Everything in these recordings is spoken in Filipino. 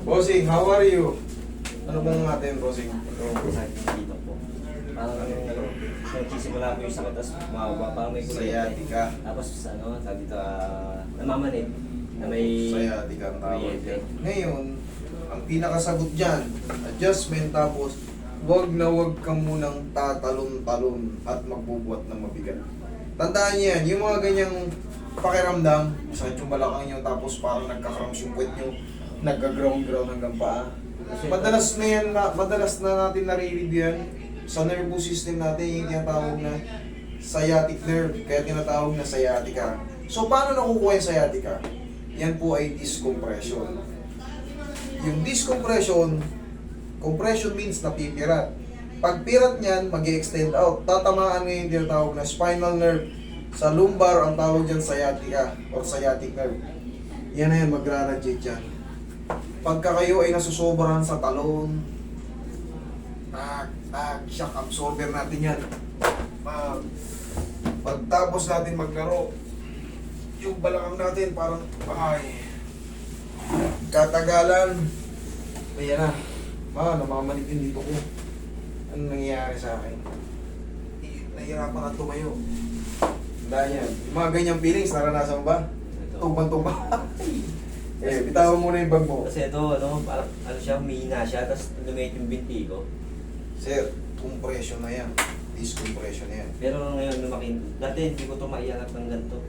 Bossing, how are you? Ano bang natin, Bossing? Sakit ng dito po. Parang nagsisimula po yung sakit, tapos mababa, parang may kuryente. Sciatica. Tapos sabi dito, namamanid na may Sciatica ang tawag kuryente. yan. Ngayon, ang pinakasagot dyan, adjustment tapos wag na wag ka munang tatalon-talon at magbubuhat ng mabigat. Tandaan niyo yan, yung mga ganyang pakiramdam, sakit yung balakang nyo, tapos parang nagkakrams yung puwet nyo, nagka-ground-ground hanggang paa. Madalas na natin naririnig yan sa nervous system natin, yung tinatawag na sciatic nerve, kaya tinatawag na sciatica. So, paano nakukuha yung sciatica? Yan po ay discompression. Yung discompression, compression means napipirat. Pag pirat niyan, mag-extend out. Tatamaan ngayon yung tinatawag na spinal nerve. Sa lumbar, ang tawag dyan sciatica or sciatic nerve. Yan na yan, magra-radiate yan. Pagka kayo ay nasusobrahan sa talon, shock absorber natin yan. Pagtapos natin maglaro, yung balakang natin parang, katagalan, ayan na, namamanip yung dito ko. Ano nangyayari sa akin? Nahihirapan ka tumayo. Dahil yan. Yung mga ganyang feelings, naranasan mo ba? Tumbang-tumba. Bitawan mo na yung bag mo. Kasi ito, parang siya, humihina siya, tapos lumit yung binti ko. Sir, compression na yan. Discompression na yan. Pero ngayon lumaki, dati hindi ko ito maiangat ng ganito.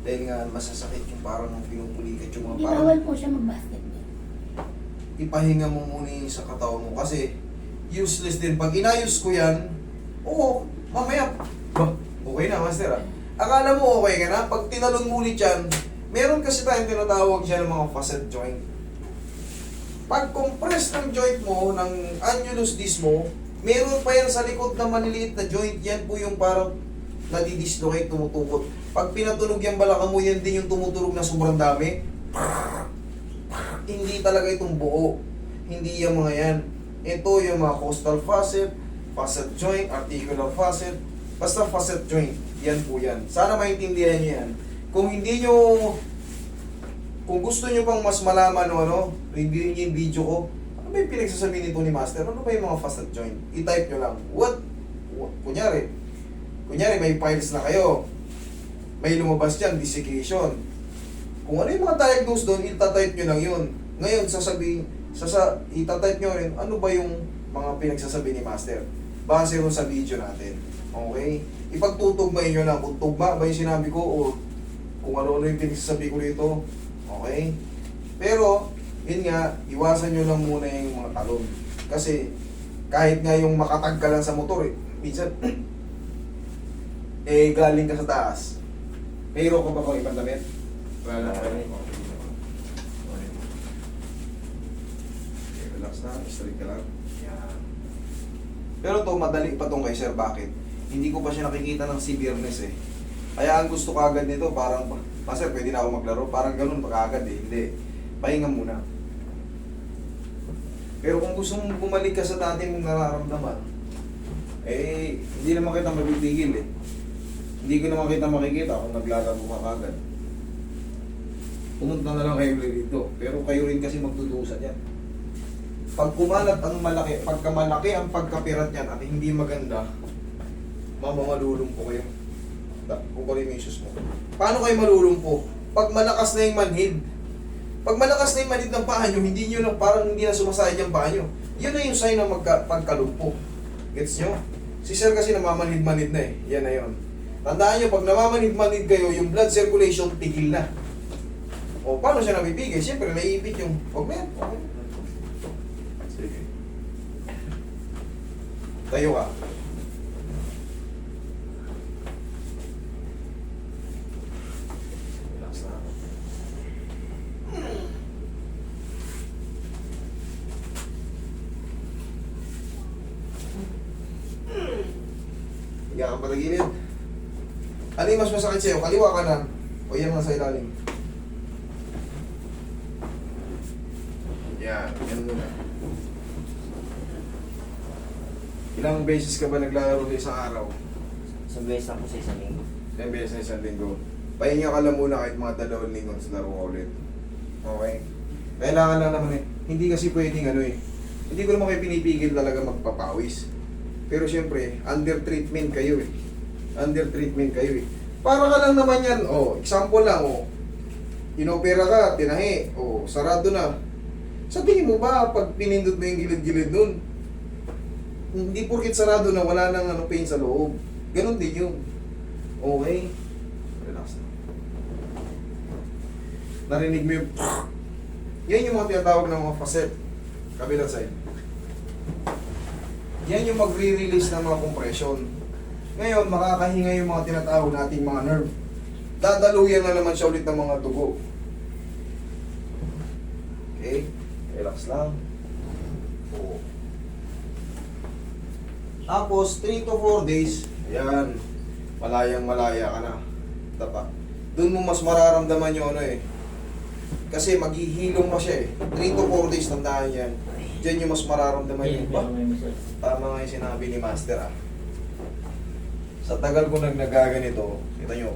Dahil nga masasakit yung parang pinupulikat yung mga Di parang bawal po siya mag-basketball. ipahinga mo muna yung sa katawan mo kasi useless din. Pag inayos ko yan, oo, mamaya, okay na, master ah. Akala mo okay ka na, pag tinalon mo ulit yan, meron kasi tayong tinatawag siya ng mga facet joint. Pag compress ng joint mo, ng annulus disc mo, meron pa yan sa likod na maliliit na joint, yan po yung parang nadidislocate, tumutukot. Pag pinatunog yung balakang mo, yan din yung tumutunog na sobrang dami. Hindi talaga itong buo. Hindi yung mga yan. Ito yung mga costal facet, facet joint, articular facet, basta facet joint. Yan po yan. Sana maintindihan nyo yan. Kung hindi nyo, kung gusto nyo pang mas malaman review nyo yung video ko, ano ba yung pinagsasabi nito ni Master? Ano ba yung mga facet joint? I-type nyo lang. Kunyari may files na kayo. May lumabas dyan, desiccation. Kung ano yung mga diagnose doon, itatype nyo lang yun. Ngayon, itatype nyo rin, ano ba yung mga pinagsasabi ni Master? Base rin sa video natin. Okay? Ipagtutugmain nyo lang kung tugma ba yung sinabi ko o kung ano yung pinagsasabi ko rito. Okay? Pero, yun nga, iwasan nyo lang muna yung mga talon. Kasi, kahit nga yung makatag ka lang sa motor, minsan, galing ka sa taas. Mayroon ka ba bang ibang damit? Wala. Okay, relax na, straight ka lang. Yan. Pero to madali pa tong kay sir. Bakit? Hindi ko pa siya nakikita ng severeness eh. Kaya ang gusto ko agad nito, parang, sir, pwede na ako maglaro. Parang ganun, agad eh. Hindi. Pahinga muna. Pero kung gusto mong bumalik ka sa dati mong nararamdaman, hindi naman kita mabitigil eh. Hindi ko naman kita makikita kung naglalaro ka kagad. Pumunta na lang kayo dito. Pero kayo rin kasi magdudusa dyan. Pag kumalat ang malaki, pagka malaki ang pagkapirat yan at hindi maganda, mamalulumpo kayo. Kukunin mo yung shoes mo. Paano kayo malulumpo? Pag malakas na yung manhid. Pag malakas na yung manhid ng paa nyo, hindi nyo na, parang hindi na sumasayad yung paa nyo. Yun na yung sign ng pagkalumpo. Gets nyo? Si sir kasi namamanhid-manhid na eh. Yan na yun. Tandaan nyo, pag namamanhid-manhid kayo, yung blood circulation, tigil na. O, paano siya nabibigay? Siyempre, naiipit yung, huwag mo yan. Okay. Sige. Tayo ka. Relax na. Higa ka patagilid. Ano yung mas masakit sa'yo? Kaliwa ka na. O yan nga sa ilalim. Yan, yan muna. Ilang beses ka ba naglalaro sa isang araw? Sa beses lang po sa isang linggo. Ilang beses na isang linggo. Pahinga ka lang muna kahit mga 2 linggo sa laro ka ulit. Okay? Kailangan lang naman eh. Hindi kasi pwedeng ano eh. Hindi ko naman kayo pinipigil talaga magpapawis. Pero syempre, under treatment kayo eh. Under treatment kayo eh. Para ka lang naman yan, example lang, inopera ka, tinahi, sarado na. Sabihin mo ba, pag pinindot mo yung gilid-gilid nun, hindi porkit sarado na, wala nang pain sa loob. Ganon din yun. Okay? Relax na. Narinig mo yung yan yung mga tinatawag ng mga facet. Kabilang side. Yan yung magre-release ng mga compression. Ngayon, makakahinga yung mga tinatawag nating mga nerve. Dadaluyan na naman siya ulit ng mga dugo. Okay? Relax lang. Oo. Tapos, 3 to 4 days, ayan, malayang-malaya ka na. Tapa. Doon mo mas mararamdaman yung kasi maghihilong na siya eh. 3 to 4 days, tandaan yan. Diyan yung mas mararamdaman yung tama nga yung sinabi ni Master Sa tagal ko nagaganito, kita nyo,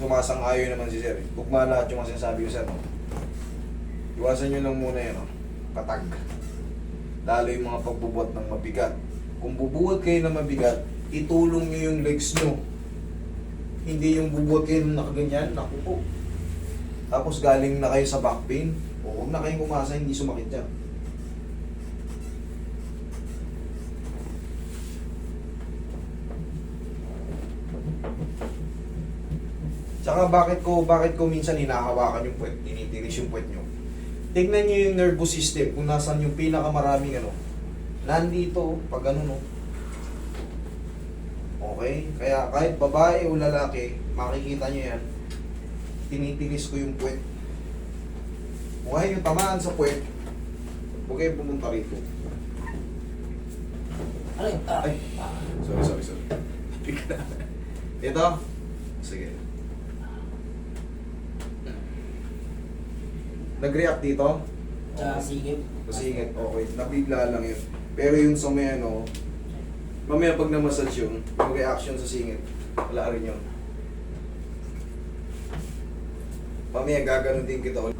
sumasang-ayon naman si Sir. Tugma lahat yung mga sinasabi ko, Sir. Iwasan nyo lang muna yan, patag. Lalo yung mga pagbubuhat ng mabigat. Kung bubuhat kayo ng mabigat, itulong nyo yung legs nyo. Hindi yung bubuhat kayo ng nakaganyan, naku po. Tapos galing na kayo sa back pain, huwag na kayong umasa, hindi sumakit dyan. Tsaka bakit ko minsan hinahawakan yung puwet, tinitiris yung puwet nyo. Tignan nyo yung nervous system, kung nasan yung pinakamaraming nandito, pag Okay? Kaya kahit babae o lalaki, makikita nyo yan, tinitinis ko yung puwet. Kung ayaw yung tamaan sa puwet, huwag kayong pumunta rito. Ano yun? Ay, sorry. Dito? Sige. Nag-react dito? Sa sigip. Sige, okay. Nabigla lang yun. Pero yung sa may mamaya pag na-massage yung reaction sa singit, wala rin yun. Mamaya gaganon din kita ulit.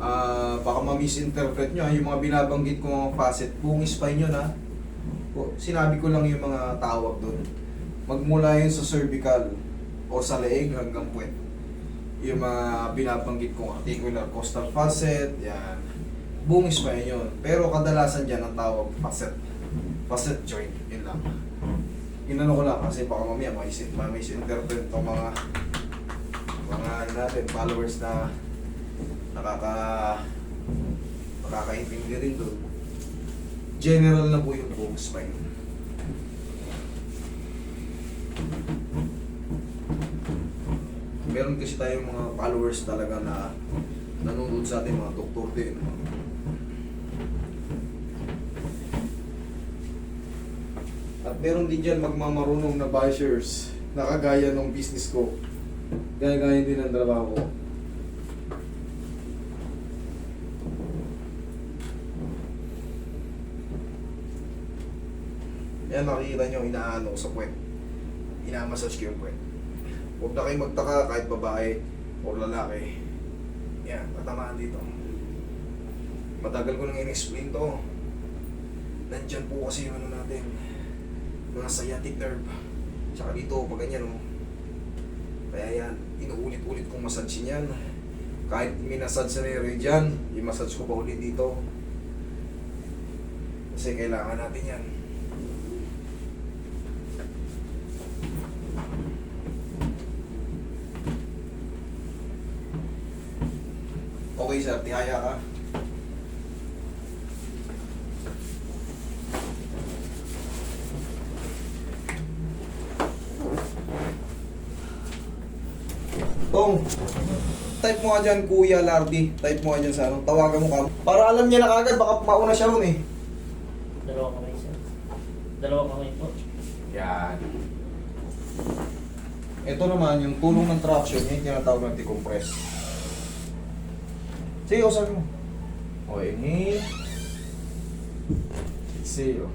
Baka ma-misinterpret nyo yung mga binabanggit ko mga facet. Bungis pa yun sinabi ko lang yung mga tawag doon. Magmula yun sa cervical o sa leeg hanggang puwet. Yung mga binabanggit kong articular costal facet, yan. Bungis pa yun. Pero kadalasan dyan ang tawag facet. Facet joint, yun lang. Inano ko lang kasi baka mamaya ma-misinterpret itong mga natin, followers na nakakaintindi rin doon. General na po yung buong spine. Meron kasi tayong mga followers talaga na nanonood sa atin, mga doktor din. At meron din dyan magmamarunong na bashers na kagaya ng business ko. Gaya-gaya din ang trabaho ko. Yan, nakikita nyo, inaano sa puwet. Inamassage ko yung puwet. Huwag na kayong magtaka kahit babae o lalaki. Yan, tatamaan dito. Matagal ko nang in-explain to. Nandyan po kasi yung natin, mga sciatic nerve. Tsaka dito, pag ganyan Kaya yan, inuulit-ulit kong massage yan. Kahit minasage na yung dyan, i-massage ko pa ulit dito. Kasi kailangan natin yan. Okay sir, tihaya ka. Tong, type mo ka dyan, Kuya Lardy. Type mo ka dyan sa tawagan mo ka. Para alam niya na kagad, baka mauna siya ron eh. Dalawang kamay, sir. Dalawang kamay po. Yan. Ito naman, yung tulong ng traction, yung tinatawag ng decompress. Sige, sabi mo. O, inhale. Exhale.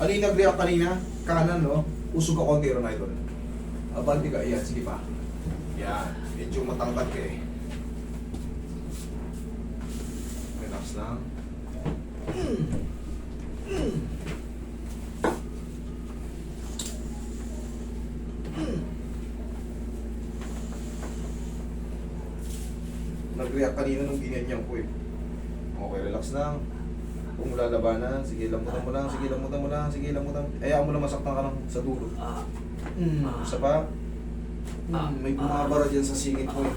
Alin nag-react kanina? Kanan, no? Usog ka konti ron, idol. Abante ka, yan, sige pa. Yan, medyo matangkad ka eh. Relax lang. Nag-react kanina nung ginanyan ko eh. Okay, relax lang. Kung lalabanan, sige lambutan mo lang, sige lambutan mo lang, sige lambutan. Hayaan mo lang masaktan ka lang sa dulo. Isa pa. May bumabara dyan sa singit mo eh.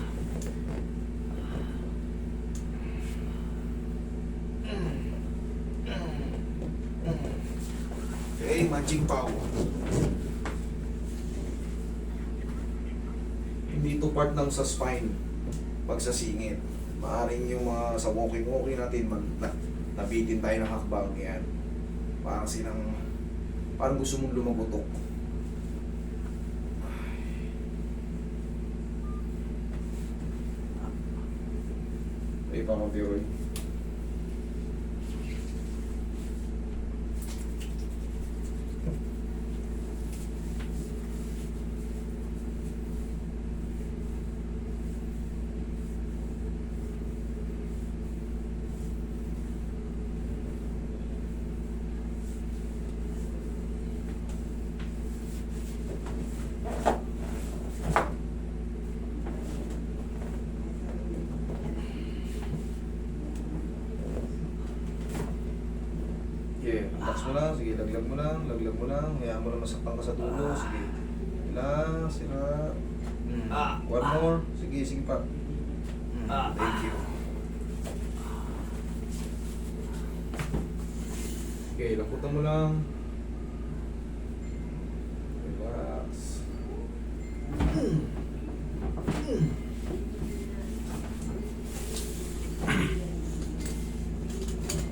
Okay, magic power. Hindi ito part ng sa spine pag sa singit. Maaring yung mga sa walking natin nabitin tayo ng hakbang yan. Parang gusto mong lumagutok. Ay, pakunti Roy. Yeah, relax mo lang, sige, laglag mo lang, hayaan mo lang masaktan ka sa dulo, sige. Relax, sira. One more, sige pa. Thank you. Okay, lamputan mo lang. Relax.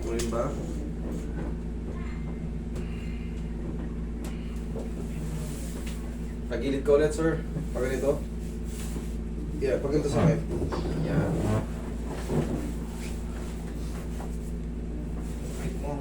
Ulit ba? Tagilid ka ulit, sir. Pag ganito. Yeah, pag ganito sa akin. Yan. Right mo.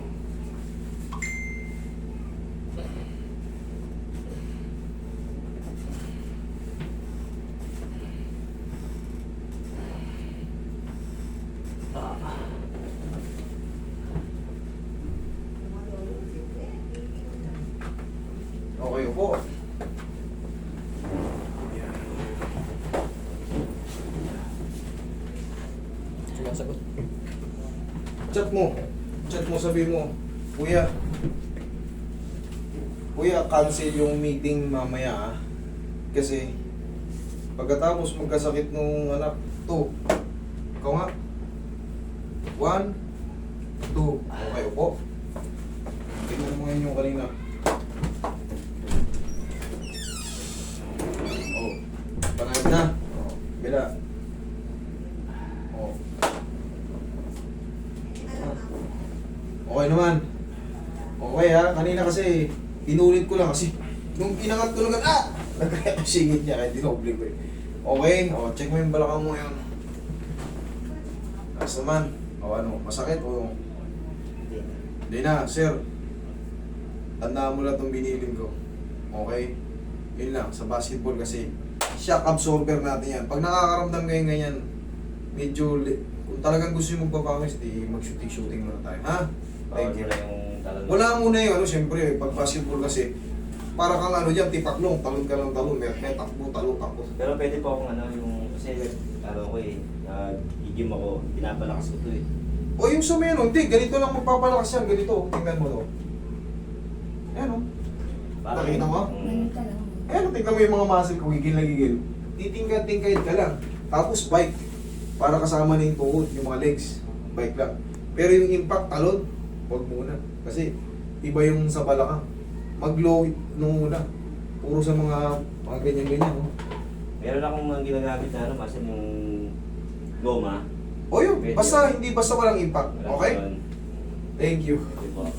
Okay, upo. Sumasagot. Chat mo, sabi mo, Kuya, cancel yung meeting mamaya ah. Kasi, pagkatapos magkasakit nung anak, 2. Ikaw nga. 1, 2. Okay, upo. Tingnan mo ngayon yung kanina. Oh, panayad na. Oh, bila. Oh. Okay naman. Okay ha, kanina kasi inulit ko lang kasi nung inangat ko lang nagkaya ko singit niya kaya dinoble ko eh. Okay, check mo yung balakang mo yun. Taas naman. Ano, masakit o? Hindi na, sir. Tandaan mo lang itong binilin ko. Okay? Yun lang, sa basketball kasi shock absorber natin yan. Pag nakakaramdam ngayon ganyan, medyo kung talagang gusto yung magpapawis, di mag-shooting muna tayo. Ha? Thank you. Wala muna yung siyempre, pag basketball kasi, para kang dyan, tipaklong, talon ka lang talon, may takbo. Pero pwede po akong kasi i-gym ako, pinapalakas ko to eh. O yung sumeno, hindi, ganito lang magpapalakas yan, ganito, tingnan mo to. Ayan o. Nakita mo? Ayan, tingnan mo yung mga muscle ko, gigil na gigil. Titingkad ka lang. Tapos bike, para kasama na yung tuhod, yung mga legs, bike lang. Pero yung impact, talon, huwag muna. Kasi iba yung sa balakang. Mag-low nung una. Puro sa mga ganyan-ganyan. Oh. Meron akong mga ginagamit na kasi yung goma. O yun, basta hindi basta walang impact. Okay? Thank you. Pwede po.